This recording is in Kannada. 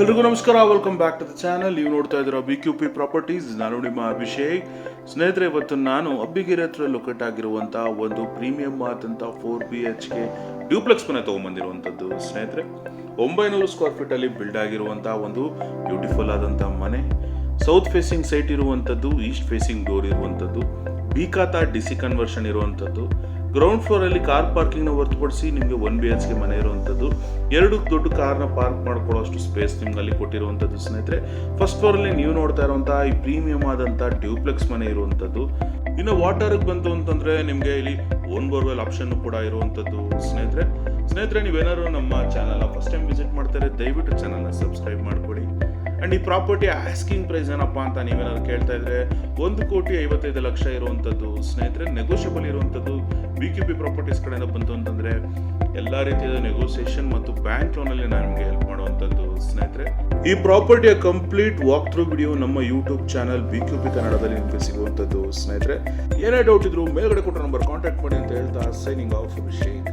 ಎಲ್ರಿಗೂ ನಮಸ್ಕಾರ, welcome back to the channel. ನೀವು ನೋಡ್ತಾ ಇದ್ದೀರಾ BQP ಪ್ರಾಪರ್ಟೀಸ್. ನಾನು ನಿಮ್ಮ ಅಭಿಷೇಕ್. ಸ್ನೇಹಿತರೆ, ಇವತ್ತು ನಾನು ಅಬ್ಬಿಗೆರೆ ಹತ್ರ ಲೊಕೇಟ್ ಆಗಿರುವಂತಹ ಒಂದು ಪ್ರೀಮಿಯಂ ಆದಂಥ 4BHK ಡ್ಯೂಪ್ಲೆಕ್ಸ್ ಮನೆ ತೊಗೊಂಬಂದಿರುವಂಥದ್ದು. ಸ್ನೇಹಿತರೆ, 900 ಸ್ಕ್ವೇರ್ ಫೀಟ್ ಅಲ್ಲಿ ಬಿಲ್ಡ್ ಆಗಿರುವಂತಹ ಒಂದು ಬ್ಯೂಟಿಫುಲ್ ಆದಂತಹ ಮನೆ. ಸೌತ್ ಫೇಸಿಂಗ್ ಸೈಟ್ ಇರುವಂಥದ್ದು, ಈಸ್ಟ್ ಫೇಸಿಂಗ್ ಡೋರ್ ಇರುವಂಥದ್ದು, ಬಿಕಾತಾ DC ಕನ್ವರ್ಷನ್ ಇರುವಂಥದ್ದು. ಗ್ರೌಂಡ್ ಫ್ಲೋರ್ ಅಲ್ಲಿ ಕಾರ್ ಪಾರ್ಕಿಂಗ್ ನ ಹೊರತುಪಡಿಸಿ ನಿಮಗೆ 1BHK ಮನೆ ಇರುವಂಥದ್ದು. 2 ದೊಡ್ಡ ಕಾರ್ನ ಪಾರ್ಕ್ ಮಾಡ್ಕೊಳ್ಳೋಷ್ಟು ಸ್ಪೇಸ್ ನಿಮ್ಗೆ ಅಲ್ಲಿ ಕೊಟ್ಟಿರುವಂಥದ್ದು. ಸ್ನೇಹಿತರೆ, ಫಸ್ಟ್ ಫ್ಲೋರ್ ಅಲ್ಲಿ ನೀವು ನೋಡ್ತಾ ಇರುವಂತಹ ಈ ಪ್ರೀಮಿಯಂ ಆದಂತಹ ಡ್ಯೂಪ್ಲೆಕ್ಸ್ ಮನೆ ಇರುವಂಥದ್ದು. ಇನ್ನು ವಾಟರ್ ಬಂತು ಅಂತಂದ್ರೆ ನಿಮಗೆ ಇಲ್ಲಿ ಓನ್ ಬೋರ್ವೆಲ್ ಆಪ್ಷನ್ ಕೂಡ ಇರುವಂಥದ್ದು. ಸ್ನೇಹಿತರೆ, ನೀವೇನಾದ್ರು ನಮ್ಮ ಚಾನಲ್ ಫಸ್ಟ್ ಟೈಮ್ ವಿಸಿಟ್ ಮಾಡ್ತಾರೆ, ದಯವಿಟ್ಟು ಚಾನಲ್ನ ಸಬ್ಸ್ಕ್ರೈಬ್ ಮಾಡ್ಕೊಳ್ಳಿ. ಅಂಡ್ ಈ ಪ್ರಾಪರ್ಟಿ ಆಸ್ಕಿಂಗ್ ಪ್ರೈಸ್ ಏನಪ್ಪಾ ಅಂತ ನೀವೇನಾದ್ರು ಕೇಳ್ತಾ ಇದ್ರೆ 1,55,00,000 ಇರುವಂಥದ್ದು. ಸ್ನೇಹಿತರೆ, ನೆಗೋಷಿಯಬಲ್ ಇರುವಂಥದ್ದು. BQP ಪ್ರಾಪರ್ಟೀಸ್ ಕಡೆಯಿಂದ ಬಂತು ಅಂತಂದ್ರೆ ಎಲ್ಲ ರೀತಿಯಾದ ನೆಗೋಸಿಯೇಷನ್ ಮತ್ತು ಬ್ಯಾಂಕ್ ಲೋನ್ ಅಲ್ಲಿ ನಾನು ನಿಮಗೆ ಹೆಲ್ಪ್ ಮಾಡುವಂಥದ್ದು. ಸ್ನೇಹಿತರೆ, ಈ ಪ್ರಾಪರ್ಟಿಯ ಕಂಪ್ಲೀಟ್ ವಾಕ್ ಥ್ರೂ ವಿಡಿಯೋ ನಮ್ಮ ಯೂಟ್ಯೂಬ್ ಚಾನಲ್ BQP ಕನ್ನಡದಲ್ಲಿ ನಿಮಗೆ ಸಿಗುವಂಥದ್ದು. ಸ್ನೇಹಿತರೆ, ಏನೇ ಡೌಟ್ ಇದ್ರು ಮೇಲ್ಗಡೆ ಕೊಟ್ಟರೆ ನಂಬರ್ ಕಾಂಟ್ಯಾಕ್ಟ್ ಮಾಡಿ ಅಂತ ಹೇಳ್ತಾ ಸೈನಿಂಗ್ ಆಫ್ ಅಭಿಷೇಕ್.